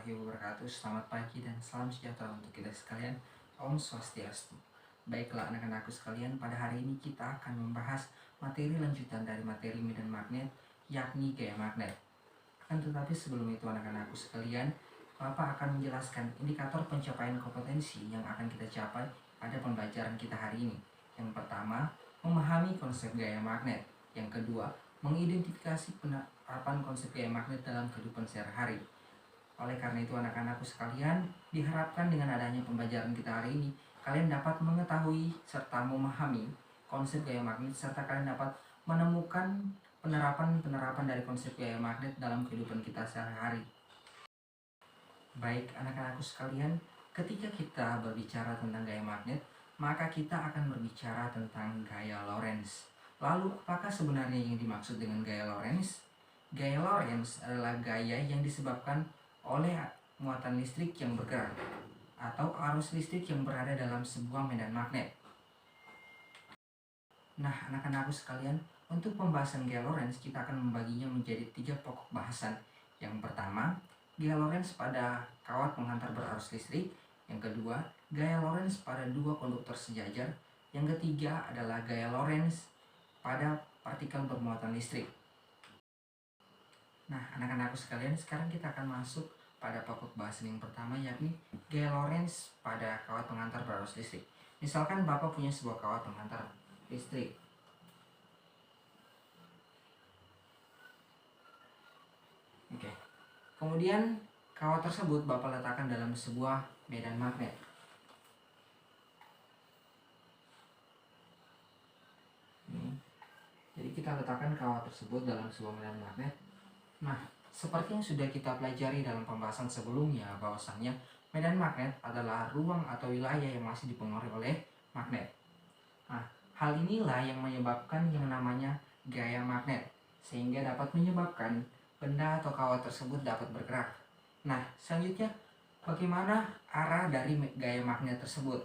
warahmatullahi wabarakatuh. Selamat pagi dan salam sejahtera untuk kita sekalian. Om Swastiastu. Baiklah anak-anakku sekalian, pada hari ini kita akan membahas materi lanjutan dari materi medan magnet, yakni gaya magnet. Akan tetapi sebelum itu anak-anakku sekalian, Bapak akan menjelaskan indikator pencapaian kompetensi yang akan kita capai pada pembelajaran kita hari ini. Yang pertama, memahami konsep gaya magnet. Yang kedua, mengidentifikasi penerapan konsep gaya magnet dalam kehidupan sehari-hari. Oleh karena itu anak-anakku sekalian, diharapkan dengan adanya pembelajaran kita hari ini, kalian dapat mengetahui serta memahami konsep gaya magnet, serta kalian dapat menemukan penerapan dari konsep gaya magnet dalam kehidupan kita sehari-hari. Baik anak-anakku sekalian, ketika kita berbicara tentang gaya magnet, maka kita akan berbicara tentang gaya Lorentz. Lalu, apakah sebenarnya yang dimaksud dengan gaya Lorentz? Gaya Lorentz adalah gaya yang disebabkan oleh muatan listrik yang bergerak atau arus listrik yang berada dalam sebuah medan magnet. Nah, anak-anakku sekalian, untuk pembahasan gaya Lorentz kita akan membaginya menjadi 3 pokok bahasan. Yang pertama, gaya Lorentz pada kawat penghantar berarus listrik. Yang kedua, gaya Lorentz pada 2 konduktor sejajar. Yang ketiga adalah gaya Lorentz pada partikel bermuatan listrik. Nah, anak-anakku sekalian, sekarang kita akan masuk pada pokok bahasan yang pertama, yakni gaya Lorentz pada kawat penghantar berarus listrik. Misalkan Bapak punya sebuah kawat penghantar listrik. Oke. Kemudian kawat tersebut Bapak letakkan dalam sebuah medan magnet. Jadi kita letakkan kawat tersebut dalam sebuah medan magnet. Nah, seperti yang sudah kita pelajari dalam pembahasan sebelumnya, bahwasannya medan magnet adalah ruang atau wilayah yang masih dipengaruhi oleh magnet. Nah, hal inilah yang menyebabkan yang namanya gaya magnet, sehingga dapat menyebabkan benda atau kawat tersebut dapat bergerak. Nah, selanjutnya bagaimana arah dari gaya magnet tersebut?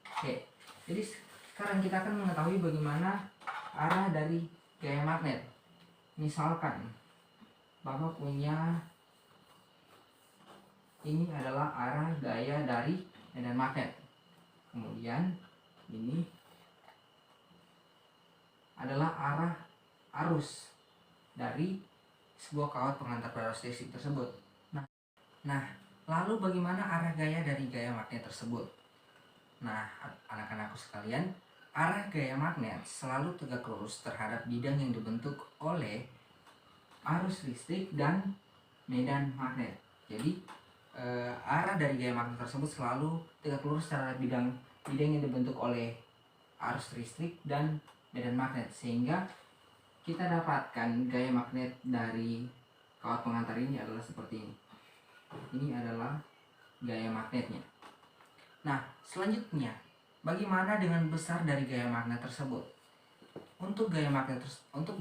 Oke, jadi sekarang kita akan mengetahui bagaimana arah dari gaya magnet. Misalkan Bapak punya, ini adalah arah gaya dari medan magnet. Kemudian ini adalah arah arus dari sebuah kawat penghantar berarus listrik tersebut. Nah, lalu bagaimana arah gaya dari gaya magnet tersebut? Nah, anak-anakku sekalian, arah gaya magnet selalu tegak lurus terhadap bidang yang dibentuk oleh arus listrik dan medan magnet. Jadi, arah dari gaya magnet tersebut selalu tegak lurus terhadap bidang yang dibentuk oleh arus listrik dan medan magnet, sehingga kita dapatkan gaya magnet dari kawat penghantar ini adalah seperti ini. Ini adalah gaya magnetnya. Nah, selanjutnya, bagaimana dengan besar dari gaya magnet tersebut? Untuk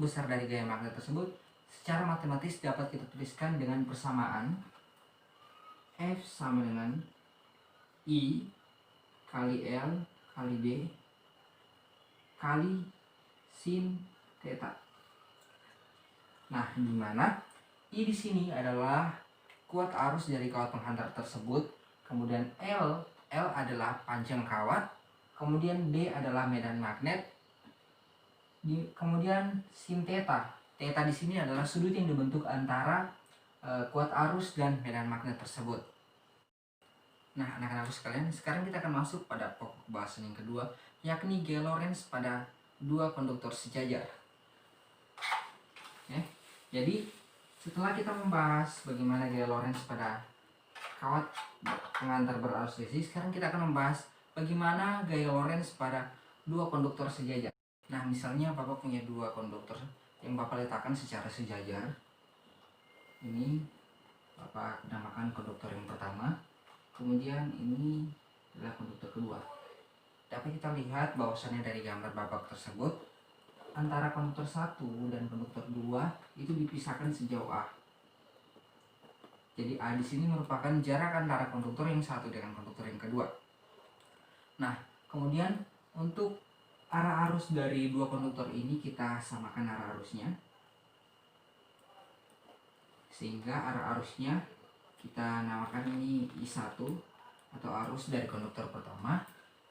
besar dari gaya magnet tersebut, secara matematis dapat kita tuliskan dengan persamaan F sama dengan I kali L kali D kali sin theta. Nah, di mana I di sini adalah kuat arus dari kawat penghantar tersebut, kemudian L adalah panjang kawat, kemudian D adalah medan magnet, kemudian sin theta. Theta di sini adalah sudut yang dibentuk antara kuat arus dan medan magnet tersebut. Nah, anak-anakku sekalian, sekarang kita akan masuk pada pokok bahasan yang kedua, yakni gaya Lorentz pada 2 konduktor sejajar. Jadi, setelah kita membahas bagaimana gaya Lorentz pada kawat penghantar berarus listrik, sekarang kita akan membahas bagaimana gaya Lorentz pada 2 konduktor sejajar. Nah, misalnya Bapak punya 2 konduktor yang Bapak letakkan secara sejajar. Ini Bapak namakan konduktor yang pertama, kemudian ini adalah konduktor kedua. Dapat kita lihat bahwasannya dari gambar Bapak tersebut, antara konduktor 1 dan konduktor 2 itu dipisahkan sejauh A. Jadi A di sini merupakan jarak antara konduktor yang satu dengan konduktor yang kedua. Nah, kemudian untuk arah arus dari 2 konduktor ini kita samakan arah arusnya, sehingga arah arusnya kita namakan ini I1 atau arus dari konduktor pertama.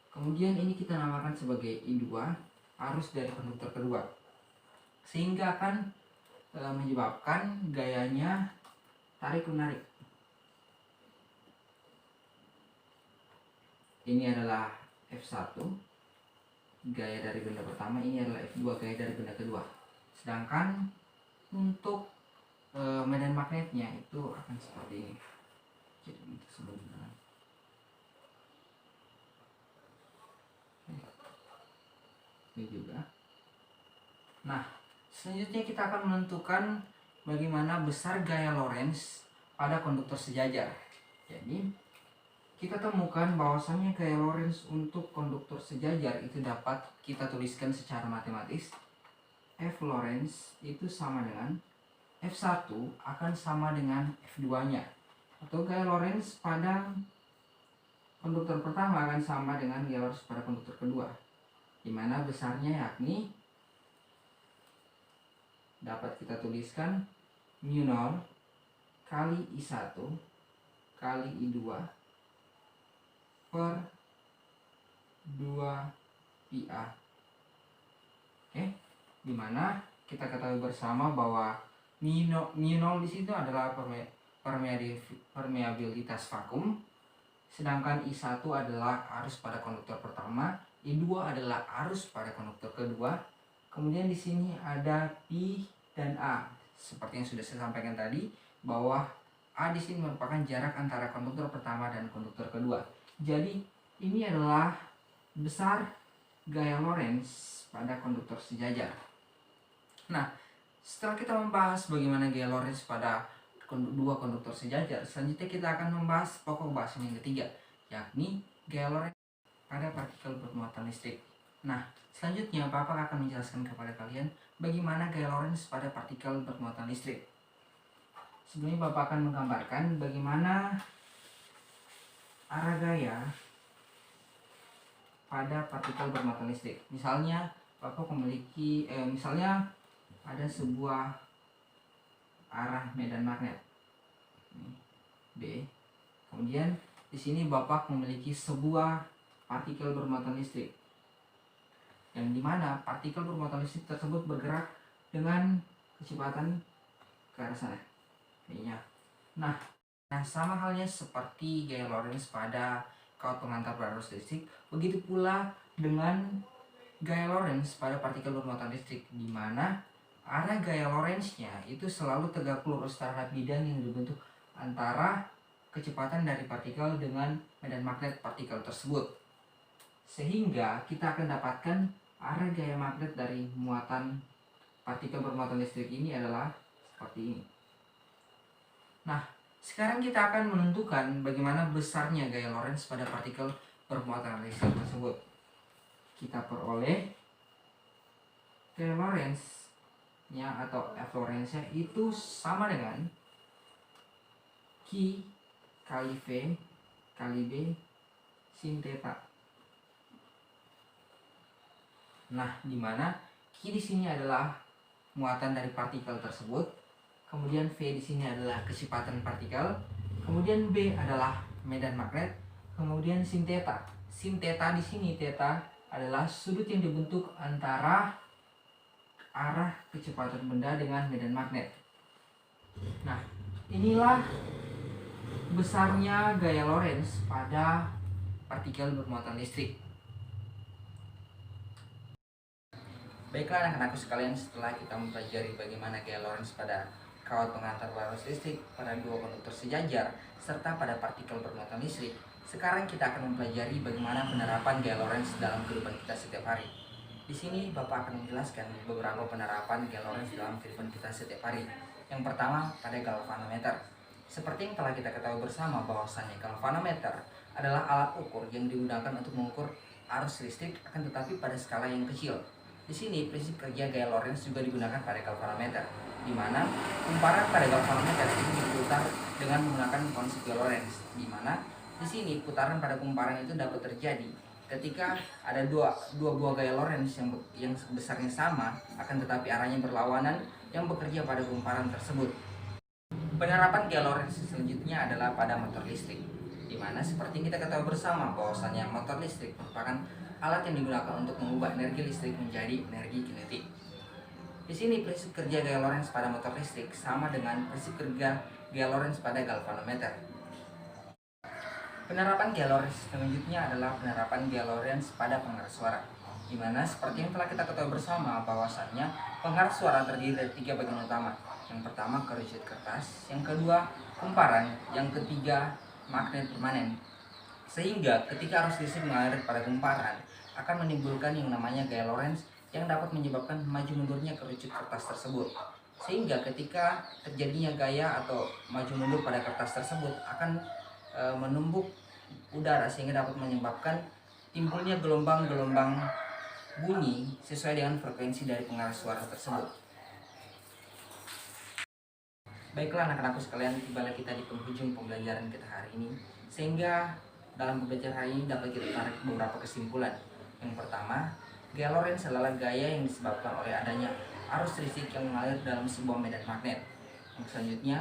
Kemudian ini kita namakan sebagai I2, arus dari konduktor kedua. Sehingga akan menyebabkan gayanya tarik menarik. Ini adalah F1 gaya dari benda pertama, ini adalah F2 gaya dari benda kedua. Sedangkan untuk medan magnetnya itu akan seperti ini. Jadi kita sebut dengan ini juga. Nah, selanjutnya kita akan menentukan bagaimana besar gaya Lorentz pada konduktor sejajar. Jadi kita temukan bahwasannya gaya Lorentz untuk konduktor sejajar itu dapat kita tuliskan secara matematis. F Lorentz itu sama dengan F1 akan sama dengan F2-nya. Atau gaya Lorentz pada konduktor pertama akan sama dengan gaya Lorentz pada konduktor kedua. Di mana besarnya yakni dapat kita tuliskan mu 0 kali I1 kali I2 per 2πa. Oke, dimana kita ketahui bersama bahwa mu 0 di situ adalah permeabilitas vakum, sedangkan I1 adalah arus pada konduktor pertama, I2 adalah arus pada konduktor kedua. Kemudian di sini ada Pi dan A. Seperti yang sudah saya sampaikan tadi, bahwa A di sini merupakan jarak antara konduktor pertama dan konduktor kedua. Jadi ini adalah besar gaya Lorentz pada konduktor sejajar. Nah, setelah kita membahas bagaimana gaya Lorentz pada dua konduktor sejajar, selanjutnya kita akan membahas pokok bahasan yang ketiga, yakni gaya Lorentz pada partikel bermuatan listrik. Nah, selanjutnya Bapak akan menjelaskan kepada kalian bagaimana gaya Lorentz pada partikel bermuatan listrik. Sebelumnya Bapak akan menggambarkan bagaimana arah gaya pada partikel bermuatan listrik. Misalnya Bapak memiliki misalnya ada sebuah arah medan magnet B. Kemudian di sini Bapak memiliki sebuah partikel bermuatan listrik, yang dimana partikel bermuatan listrik tersebut bergerak dengan kecepatan ke arah sana. Nah, sama halnya seperti gaya Lorentz pada kawat pengantar berarus listrik, begitu pula dengan gaya Lorentz pada partikel bermuatan listrik, di mana arah gaya Lorentz-nya itu selalu tegak lurus terhadap bidang yang dibentuk antara kecepatan dari partikel dengan medan magnet partikel tersebut. Sehingga kita akan dapatkan arah gaya magnet dari muatan partikel bermuatan listrik ini adalah seperti ini. Nah, sekarang kita akan menentukan bagaimana besarnya gaya Lorentz pada partikel bermuatan listrik tersebut. Kita peroleh gaya Lorentz-nya atau F Lorentz-nya itu sama dengan Q kali V kali B sin theta. Nah, di mana Q di sini adalah muatan dari partikel tersebut, kemudian V di sini adalah kecepatan partikel, kemudian B adalah medan magnet, kemudian sin theta. Sin theta di sini, theta adalah sudut yang dibentuk antara arah kecepatan benda dengan medan magnet. Nah, inilah besarnya gaya Lorentz pada partikel bermuatan listrik. Baiklah anak-anakku sekalian, setelah kita mempelajari bagaimana gaya Lorentz pada kawat pengantar arus listrik pada dua konduktor sejajar serta pada partikel bermuatan listrik, sekarang kita akan mempelajari bagaimana penerapan gaya Lorentz dalam kehidupan kita setiap hari. Di sini Bapak akan menjelaskan beberapa penerapan gaya Lorentz dalam kehidupan kita setiap hari. Yang pertama pada galvanometer. Seperti yang telah kita ketahui bersama bahwasannya galvanometer adalah alat ukur yang digunakan untuk mengukur arus listrik, akan tetapi pada skala yang kecil. Di sini prinsip kerja gaya Lorentz juga digunakan pada galvanometer, di mana kumparan pada galvanometer itu diputar dengan menggunakan konsep gaya Lorentz, di mana di sini putaran pada kumparan itu dapat terjadi ketika ada dua buah gaya Lorentz yang besarnya sama, akan tetapi arahnya berlawanan yang bekerja pada kumparan tersebut. Penerapan gaya Lorentz selanjutnya adalah pada motor listrik, di mana seperti kita ketahui bersama bahwasannya motor listrik merupakan alat yang digunakan untuk mengubah energi listrik menjadi energi kinetik. Di sini prinsip kerja gaya Lorentz pada motor listrik sama dengan prinsip kerja gaya Lorentz pada galvanometer. Penerapan gaya Lorentz selanjutnya adalah penerapan gaya Lorentz pada pengeras suara, di mana seperti yang telah kita ketahui bersama bahwasannya pengeras suara terdiri dari 3 bagian utama. Yang pertama kerucut kertas, yang kedua kumparan, yang ketiga magnet permanen. Sehingga ketika arus listrik mengalir pada kumparan akan menimbulkan yang namanya gaya Lorentz yang dapat menyebabkan maju mundurnya kerucut kertas tersebut. Sehingga ketika terjadinya gaya atau maju mundur pada kertas tersebut akan menumbuk udara sehingga dapat menyebabkan timbulnya gelombang-gelombang bunyi sesuai dengan frekuensi dari pengeras suara tersebut. Baiklah anak-anakku sekalian, tibalah kita di penghujung pembelajaran kita hari ini. Sehingga dalam pembelajaran hari ini dapat kita tarik beberapa kesimpulan. Yang pertama, gaya Lorentz adalah gaya yang disebabkan oleh adanya arus listrik yang mengalir dalam sebuah medan magnet. Yang selanjutnya,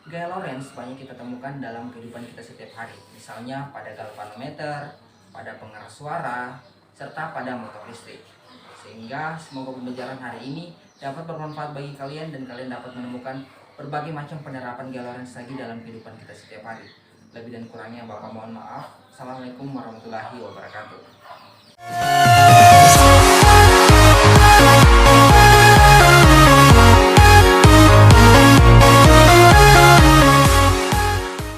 gaya Lorentz banyak kita temukan dalam kehidupan kita setiap hari. Misalnya pada galvanometer, pada pengeras suara, serta pada motor listrik. Sehingga semoga pembelajaran hari ini dapat bermanfaat bagi kalian dan kalian dapat menemukan berbagai macam penerapan gaya Lorentz lagi dalam kehidupan kita setiap hari. Lebih dan kurangnya Bapak mohon maaf. Assalamualaikum warahmatullahi wabarakatuh.